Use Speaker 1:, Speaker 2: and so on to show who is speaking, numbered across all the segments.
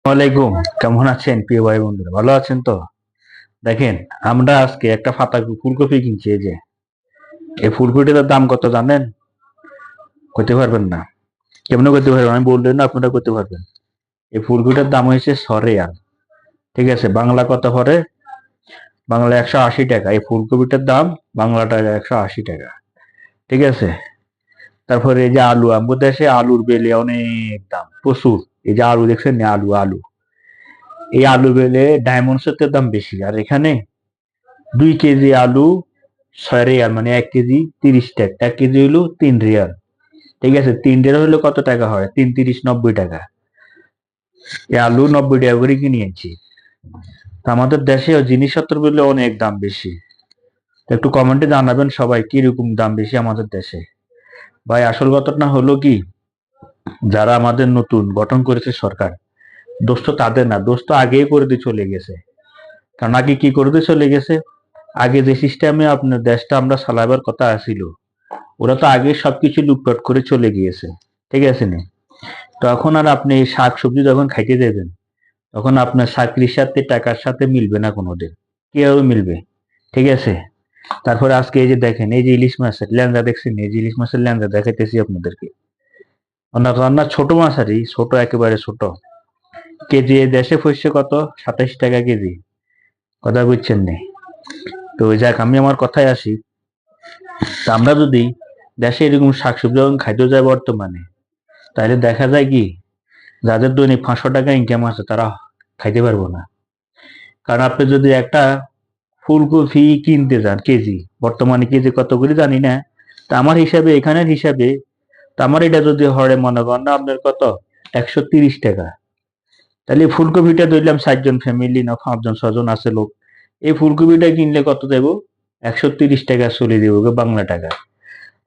Speaker 1: ওয়ালাইকুম। কেমন আছেন প্রিয় ভাই বন্ধুরা? ভালো আছেন তো? দেখেন, আমরা আজকে একটা ফুলকপি কিনছি। এই যে এই ফুলকপিটার দাম কত জানেন? করতে পারবেন না? কেমনে করতে পারবেন? আমি বললেন না, আপনারা করতে পারবেন। এই ফুলকপিটার দাম হয়েছে 6 রিয়াল। ঠিক আছে, বাংলা কত পড়ে? বাংলা 180 টাকা। এই ফুলকপিটার দাম বাংলা টাকা 180 টাকা। ঠিক আছে। তারপরে এই যে আলু, আমাদের দেশে আলুর বেলে অনেক দাম, প্রচুর। এই যে আলু দেখছেন না, আলু আলু এই আলু বেলে ডায়মন্ডসের দাম বেশি। আর এখানে 2 কেজি আলু 6 রিয়াল, মানে 1 কেজি 30 টাকা। 1 কেজি হইলো 3 রিয়াল। ঠিক আছে, 3 রিয়াল হইলে কত টাকা হয়? 3 3 90 টাকা। এই আলু 90 টাকা করে কিনে আনছি। তা আমাদের দেশে জিনিসপত্র বললে অনেক দাম বেশি। তো একটু কমেন্টে জানাবেন সবাই কিরকম দাম বেশি আমাদের দেশে। ভাই, আসল ঘটনা হলো কি, যারা আমাদের নতুন গঠন করেছে সরকার, দোষ তো তাদের না, দোষ তো আগেই করে দিয়ে চলে গেছে। কারণ আগে কি করে দিয়ে চলে গেছে? আগে যে সিস্টেমে আপনার দেশটা আমরা চালাবার কথা ছিল, ওরা তো আগে সবকিছু লুটপাট করে চলে গিয়েছে। ঠিক আছে নি? তখন আর আপনি শাক সবজি যখন খাইতে দেবেন, তখন আপনার চাকরির সাথে টাকার সাথে মিলবে না কোনোদিন। কিভাবে মিলবে? ঠিক আছে। তারপরে আজকে এই যে দেখেন, এই যে ইলিশ মাছের ল্যাংড়া দেখছেন, এই যে ইলিশ মাছের ল্যাংড়া দেখাইতেছি আপনাদেরকে। রান্না ছোট মাছ, আর ছোট, একেবারে ছোট। কেজি এই দেশে পড়ছে কত? 27 টাকা কেজি। কথা বুঝছেন নি? তো যাক, আমি আমার কথায় আসি। তা আমরা যদি দেশে এরকম শাকসবজি যখন খাইতে যায় বর্তমানে, তাহলে দেখা যায় কি, যাদের দৈনিক 500 টাকা ইনকাম আছে তারা খাইতে পারবো না। কারণ আপনি যদি একটা ফুলকপি কিনতে যান কেজি, বর্তমানে কেজি কত করে জানি না, তা আমার হিসাবে, এখানের হিসাবে, তা আমার এটা যদি হরে মনে করেন না আপনার কত, 130 টাকা। তাহলে ফুলকপিটা ধরলাম 4 জন ফ্যামিলি না 5 জন 6 জন আছে লোক, এই ফুলকপিটা কিনলে কত দেব? 130 টাকা চলে দেবো বাংলা টাকা।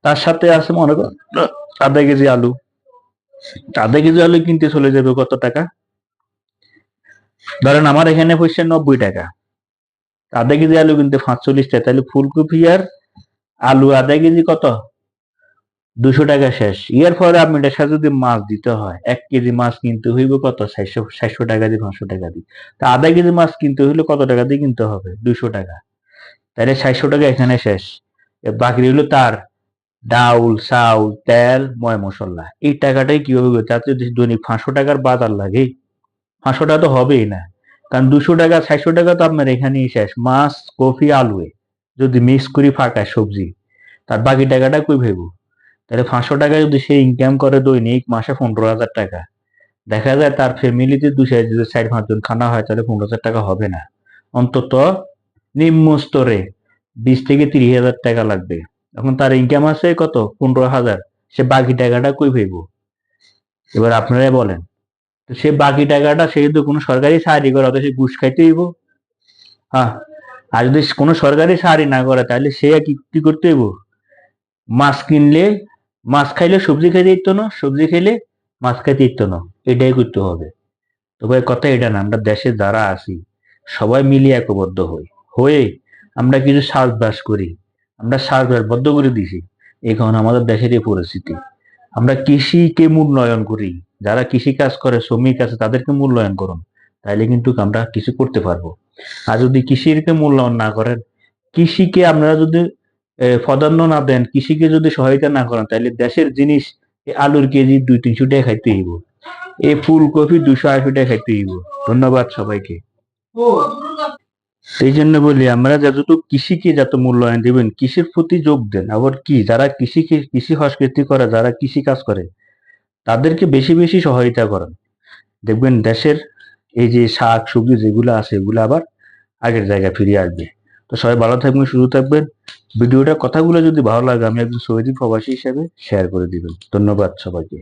Speaker 1: তার সাথে আছে মনে করেন আধা কেজি আলু। আধা কেজি আলু কিনতে চলে যাবে কত টাকা? ধরেন আমার এখানে পড়ছে 90 টাকা। আধা কেজি আলু কিনতে 45 টাকা, তাহলে ফুলকপি আর আলু আধা কেজি কত? 200 টাকা শেষ। এর পরে আপনি এটার সাথে যদি মাছ দিতে হয়, 1 কেজি মাছ কিনতে হইব কত? 400 টাকা দিয়ে, 500 টাকা দিয়ে। তা আধা কেজি মাছ কিনতে হইলে কত টাকা দিয়ে কিনতে হবে? 200 টাকা। তাহলে 400 টাকা এখানে শেষ। বাকি রইল তার ডাউল, চাউল, তেল, ময় মশলা। এই টাকাটাই কিভাবে করতে? তাতে যদি দৈনিক 500 টাকার বাজার লাগে, 500 টাকা তো হবেই না। কারণ 200 টাকা, 400 টাকা তো আপনার এখানেই শেষ। মাছ, কফি, আলুয়ে যদি মিক্স করি ফাঁকায় সবজি, তার বাকি টাকাটা কই ভাইব? তাহলে 500 টাকা যদি সে ইনকাম করে দৈনিক মাসে 15,000 টাকা, দেখা যায় তার ফ্যামিলিতে 4 5 জন খানা হয়, তাহলে 15,000 টাকা হবে না। অন্তত নিম্ন স্তরে 20 থেকে 30,000 টাকা লাগবে। এখন তার ইনকাম আছে কত? 15,000। সে বাকি টাকাটা কই পাইব? এবার আপনারাই বলেন। তো সে বাকি টাকাটা, সে যদি কোনো সরকারি চাকরি করে, অথচ সে ঘুষ খাইতে হইব। হ্যাঁ। আর যদি কোনো সরকারি চাকরি না করে, তাহলে সে কি কি করতে হইব? মাছ কিনলে, মাছ খাইলে সবজি খাইতে ইতো না, সবজি খাইলে মাছ খাইতে ইতো না। এটাই করতে হবে। তবে কথা এটা না, আমরা দেশে যারা আছি সবাই মিলে একবদ্ধ হই, হয়ে আমরা কিছু চাষবাস করি। আমরা চাষবাস বদ্ধ করে দিছি, এই কারণে আমাদের দেশের এই পরিস্থিতি। আমরা কৃষিকে মূল্যায়ন করি। যারা কৃষি কাজ করে, শ্রমিক আছে, তাদেরকে মূল্যায়ন করুন। তাইলে কিন্তু আমরা কিছু করতে পারবো। আর যদি কৃষিকে মূল্যায়ন না করেন, কৃষিকে আপনারা যদি প্রাধান্য না দেন, কৃষিকে যদি সহায়তা না করেন, তাহলে দেশের জিনিস, আলুর কেজি 200 300 টাকা খাইতে হইব, এই ফুলকপি 280 টাকা খাইতে হইব। ধন্যবাদ সবাইকে। সেই জন্য বলি, আমরা যতটুকু কৃষিকে যত মূল্যায়ন দিবেন, কৃষির প্রতি যোগ দেন। আবার কি, যারা কৃষি সংস্কৃতি করে, যারা কৃষি কাজ করে, তাদেরকে বেশি বেশি সহায়তা করেন। দেখবেন দেশের এই যে শাক সবজি যেগুলো আছে, এগুলো আবার আগের জায়গায় ফিরে আসবে। তো সবাই ভালো থাকবেন, সুস্থ থাকবেন। ভিডিওটা কথাগুলো যদি ভালো লাগে, আমি একজন সৌদি প্রবাসী হিসেবে শেয়ার করে দিবেন। ধন্যবাদ সবাইকে।